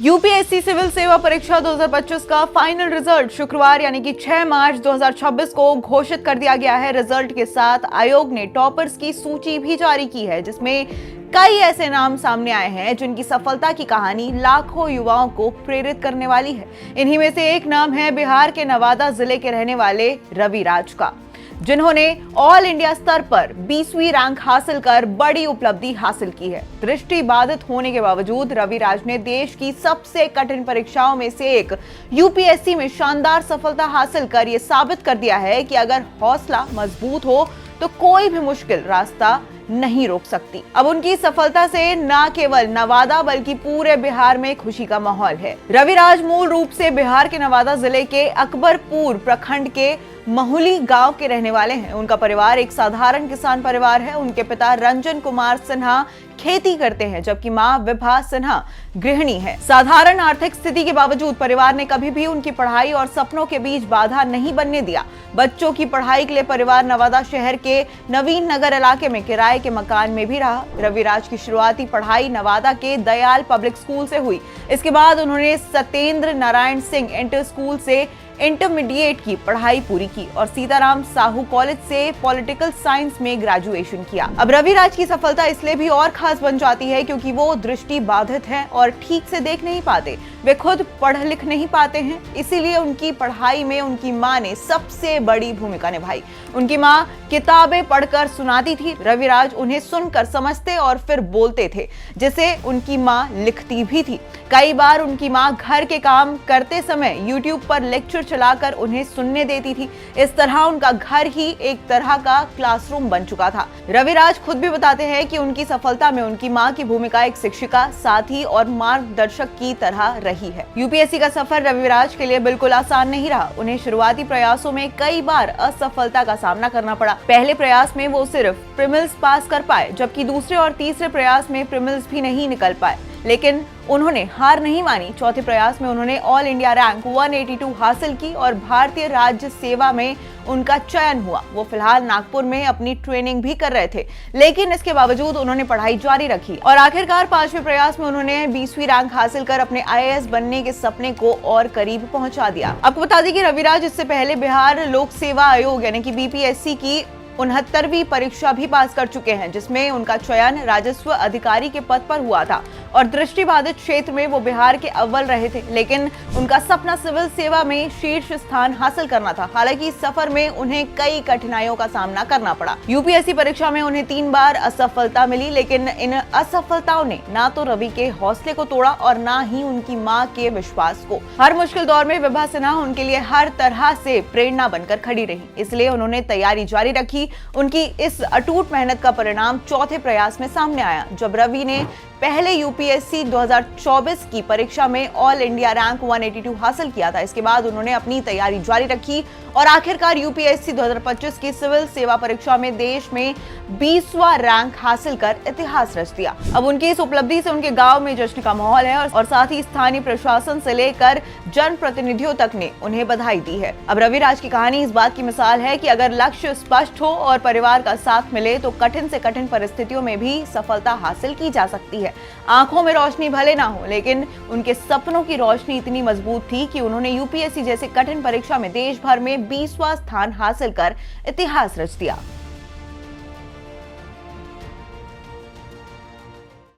UPSC civil सेवा परीक्षा 2025 का फाइनल रिजल्ट शुक्रवार यानी कि 6 मार्च 2026 को घोषित कर दिया गया है। रिजल्ट के साथ आयोग ने टॉपर्स की सूची भी जारी की है, जिसमें कई ऐसे नाम सामने आए हैं जिनकी सफलता की कहानी लाखों युवाओं को प्रेरित करने वाली है। इन्हीं में से एक नाम है बिहार के नवादा जिले के रहने वाले रवि राज का, जिन्होंने ऑल इंडिया स्तर पर 20वीं रैंक हासिल कर बड़ी उपलब्धि हासिल की है। दृष्टि बाधित होने के बावजूद रवि राज ने देश की सबसे कठिन परीक्षाओं में से एक यूपीएससी में शानदार सफलता हासिल कर यह साबित कर दिया है कि अगर हौसला मजबूत हो तो कोई भी मुश्किल रास्ता नहीं रोक सकती। अब उनकी सफलता से न केवल नवादा बल्कि पूरे बिहार में खुशी का माहौल है। रवि राज मूल रूप से बिहार के नवादा जिले के अकबरपुर प्रखंड के महुली गांव के रहने वाले हैं। उनका परिवार एक साधारण किसान परिवार है। उनके पिता रंजन कुमार सिन्हा खेती करते हैं, जबकि मां विभा सिन्हा गृहिणी है। साधारण आर्थिक स्थिति के बावजूद परिवार ने कभी भी उनकी पढ़ाई और सपनों के बीच बाधा नहीं बनने दिया। बच्चों की पढ़ाई के लिए परिवार नवादा शहर के नवीन नगर इलाके में किराए के मकान में भी रहा। रवि राज की शुरुआती पढ़ाई नवादा के दयाल पब्लिक स्कूल से हुई। इसके बाद उन्होंने सत्येंद्र नारायण सिंह इंटर स्कूल से इंटरमीडिएट की पढ़ाई पूरी की और सीताराम साहू कॉलेज से पॉलिटिकल साइंस में ग्रेजुएशन किया। अब रवि राज की सफलता इसलिए भी और खास बन जाती है क्योंकि वो दृष्टि बाधित हैं और ठीक से देख नहीं पाते। वे खुद पढ़ लिख नहीं पाते हैं, इसीलिए उनकी पढ़ाई में उनकी मां ने सबसे बड़ी भूमिका निभाई। उनकी मां किताबें पढ़कर सुनाती थी, रवि राज उन्हें सुनकर समझते और फिर बोलते थे, जिसे उनकी मां लिखती भी थी। कई बार उनकी मां घर के काम करते समय यूट्यूब पर लेक्चर चलाकर उन्हें सुनने देती थी। इस तरह उनका घर ही एक तरह का क्लासरूम बन चुका था। रवि राज खुद भी बताते हैं कि उनकी सफलता में उनकी मां की भूमिका एक शिक्षिका, साथी और मार्गदर्शक की तरह रही है। यूपीएससी का सफर रवि राज के लिए बिल्कुल आसान नहीं रहा। उन्हें शुरुआती प्रयासों में कई बार असफलता का सामना करना पड़ा। पहले प्रयास में वो सिर्फ प्रीलिम्स पास कर पाए, जबकि दूसरे और तीसरे प्रयास में प्रीलिम्स भी नहीं निकल पाए, लेकिन उन्होंने हार नहीं मानी। चौथे प्रयास में उन्होंने ऑल इंडिया रैंक 182 हासिल की और भारतीय राज्य सेवा में उनका चयन हुआ। वो फिलहाल नागपुर में अपनी ट्रेनिंग भी कर रहे थे, लेकिन इसके बावजूद उन्होंने पढ़ाई जारी रखी और आखिरकार 5वें प्रयास में उन्होंने 20वीं रैंक हासिल कर अपने आईएएस बनने के सपने को और करीब पहुंचा दिया। आपको बता दें कि रवि राज इससे पहले बिहार लोक सेवा आयोग यानी कि बीपीएससी की 69वीं परीक्षा भी पास कर चुके हैं, जिसमें उनका चयन राजस्व अधिकारी के पद पर हुआ था और दृष्टिबाधित क्षेत्र में वो बिहार के अव्वल रहे थे। लेकिन उनका सपना सिविल सेवा में शीर्ष स्थान हासिल करना था। हालांकि इस सफर में उन्हें कई कठिनाइयों का सामना करना पड़ा। यूपीएससी परीक्षा में उन्हें 3 बार असफलता मिली, लेकिन इन असफलताओं ने ना तो रवि के हौसले को तोड़ा और ना ही उनकी मां के विश्वास को। हर मुश्किल दौर में विभा सिन्हा उनके लिए हर तरह से प्रेरणा बनकर खड़ी रही, इसलिए उन्होंने तैयारी जारी रखी। उनकी इस अटूट मेहनत का परिणाम चौथे प्रयास में सामने आया, जब रवि ने पहले यूपीएससी 2024 की परीक्षा में ऑल इंडिया रैंक 182 हासिल किया था। इसके बाद उन्होंने अपनी तैयारी जारी रखी और आखिरकार यूपीएससी 2025 की सिविल सेवा परीक्षा में देश में 20वां रैंक हासिल कर इतिहास रच दिया। अब उनकी इस उपलब्धि से उनके गांव में जश्न का माहौल है और साथ ही स्थानीय प्रशासन से लेकर जनप्रतिनिधियों तक ने उन्हें बधाई दी है। अब रवि राज की कहानी इस बात की मिसाल है कि अगर लक्ष्य स्पष्ट हो और परिवार का साथ मिले तो कठिन से कठिन परिस्थितियों में भी सफलता हासिल की जा सकती है। आंखों में रोशनी भले ना हो, लेकिन उनके सपनों की रोशनी इतनी मजबूत थी कि उन्होंने यूपीएससी जैसे कठिन परीक्षा में देश भर में 20वां स्थान हासिल कर इतिहास रच दिया।